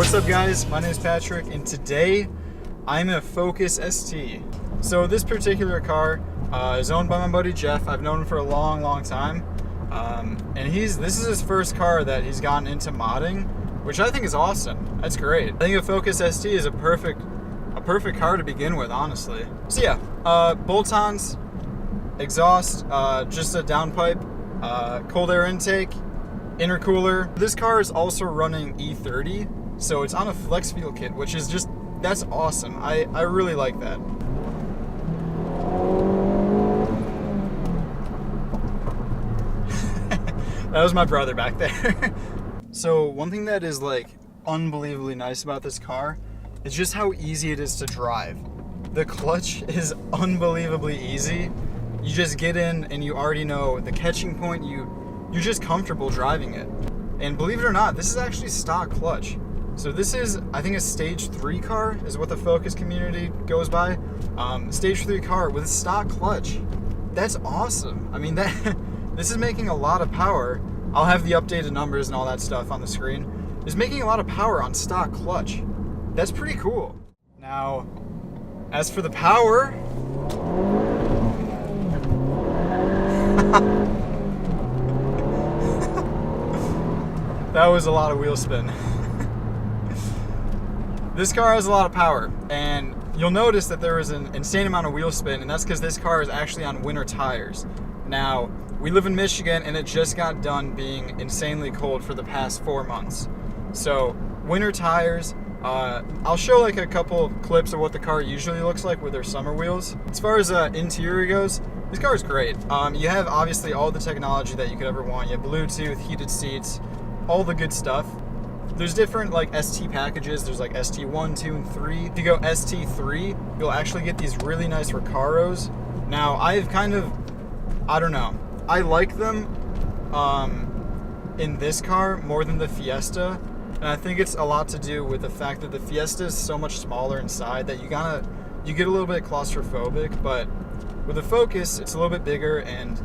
What's up guys, my name is Patrick and today I'm in a Focus ST. So this particular car is owned by my buddy Jeff. I've known him for a long time. And this is his first car that he's gotten into modding, which I think is awesome. That's great. I think a Focus ST is a perfect car to begin with, honestly. So yeah, bolt-ons, exhaust, just a downpipe, cold air intake, intercooler. This car is also running E30, so it's on a flex fuel kit, which is just, that's awesome. I really like that. That was my brother back there. So one thing that is like unbelievably nice about this car is just how easy it is to drive. The clutch is unbelievably easy. You just get in and you already know the catching point. You're just comfortable driving it. And believe it or not, this is actually stock clutch. So this is, I think, a stage 3 car is what the Focus community goes by. Stage 3 car with stock clutch. That's awesome. I mean, this is making a lot of power. I'll have the updated numbers and all that stuff on the screen. It's making a lot of power on stock clutch. That's pretty cool. Now, as for the power, that was a lot of wheel spin. This car has a lot of power, and you'll notice that there is an insane amount of wheel spin, and that's because this car is actually on winter tires. Now, we live in Michigan, and it just got done being insanely cold for the past 4 months. So, winter tires, I'll show like a couple of clips of what the car usually looks like with their summer wheels. As far as interior goes, this car is great. You have obviously all the technology that you could ever want. You have Bluetooth, heated seats, all the good stuff. There's different like ST packages. There's like ST1, 2, and 3. If you go ST3, you'll actually get these really nice Recaros. Now, I've kind of, I don't know, I like them in this car more than the Fiesta. And I think it's a lot to do with the fact that the Fiesta is so much smaller inside that you get a little bit claustrophobic, but with the Focus, it's a little bit bigger, and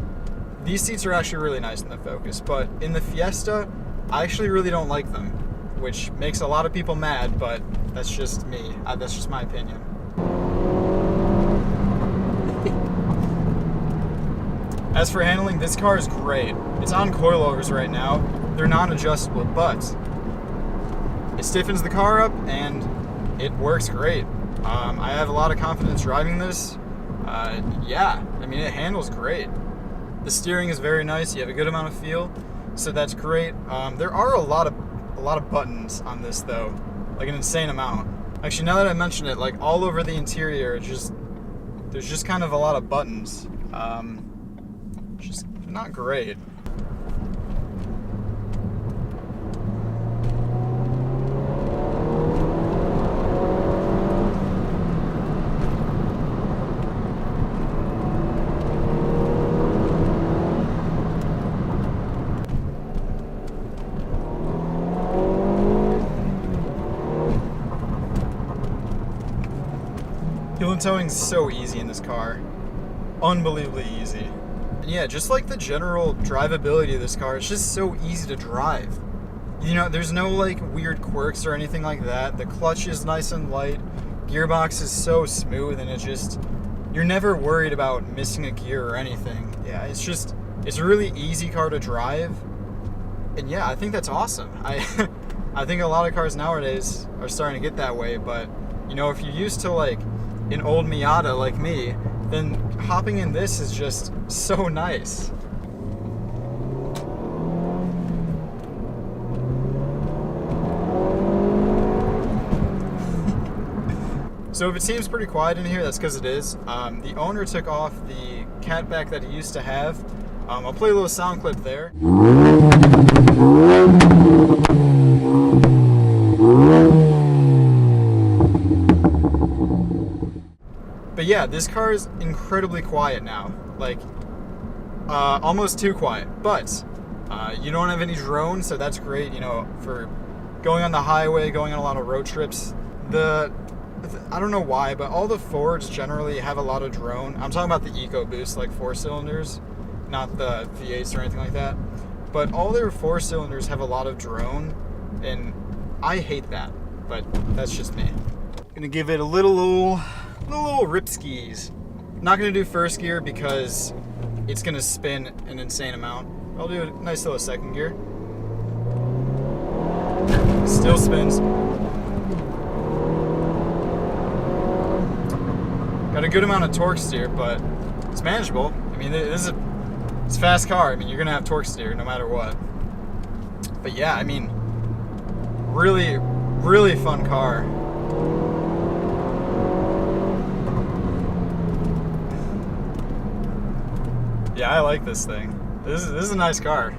these seats are actually really nice in the Focus. But in the Fiesta, I actually really don't like them, which makes a lot of people mad, but that's just me. That's just my opinion. As for handling, this car is great. It's on coilovers right now. They're non-adjustable, but it stiffens the car up and it works great. I have a lot of confidence driving this. Yeah, I mean, it handles great. The steering is very nice. You have a good amount of feel, so that's great. There are a lot of buttons on this though, like an insane amount. Actually, now that I mention it, like all over the interior, there's just kind of a lot of buttons. Just not great. Heel and towing is so easy in this car. Unbelievably easy. And yeah, just like the general drivability of this car, it's just so easy to drive. You know, there's no like weird quirks or anything like that. The clutch is nice and light. Gearbox is so smooth, and you're never worried about missing a gear or anything. Yeah, it's a really easy car to drive. And yeah, I think that's awesome. I think a lot of cars nowadays are starting to get that way, but you know, if you're used to like an old Miata like me, then hopping in this is just so nice. So if it seems pretty quiet in here, that's because it is. The owner took off the catback that he used to have. I'll play a little sound clip there. But yeah, this car is incredibly quiet now, like almost too quiet, but you don't have any drone, so that's great, you know, for going on the highway, going on a lot of road trips. I don't know why, but all the Fords generally have a lot of drone. I'm talking about the EcoBoost, like 4 cylinders, not the V8s or anything like that. But all their 4 cylinders have a lot of drone, and I hate that. but that's just me. Gonna give it a little rip skis. Not gonna do first gear because it's gonna spin an insane amount. I'll do a nice little second gear. Still spins. Got a good amount of torque steer, but it's manageable. I mean, it's a fast car. I mean, you're gonna have torque steer no matter what. But yeah, I mean, really, really fun car. Yeah, I like this thing. This is a nice car.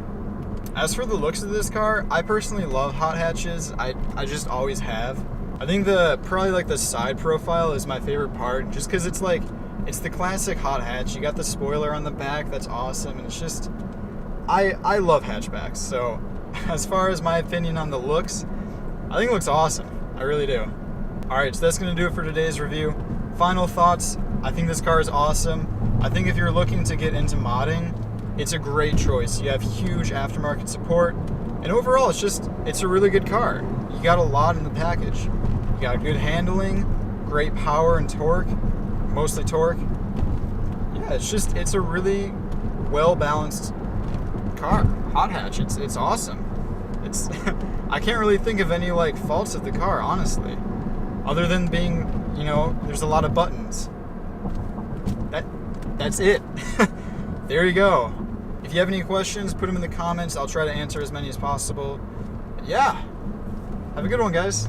As for the looks of this car, I personally love hot hatches. I just always have. I think probably like the side profile is my favorite part, just because it's the classic hot hatch. You got the spoiler on the back, that's awesome, and it's just, I love hatchbacks. So as far as my opinion on the looks, I think it looks awesome. I really do. Alright, so that's going to do it for today's review. Final thoughts, I think this car is awesome. I think if you're looking to get into modding, it's a great choice. You have huge aftermarket support, and overall it's a really good car. You got a lot in the package. You got good handling, great power and torque, mostly torque. Yeah, it's a really well-balanced car. Hot hatch, it's awesome. It's I can't really think of any like faults of the car, honestly, other than being, there's a lot of buttons. That's it. There you go. If you have any questions, put them in the comments. I'll try to answer as many as possible. But yeah, have a good one, guys.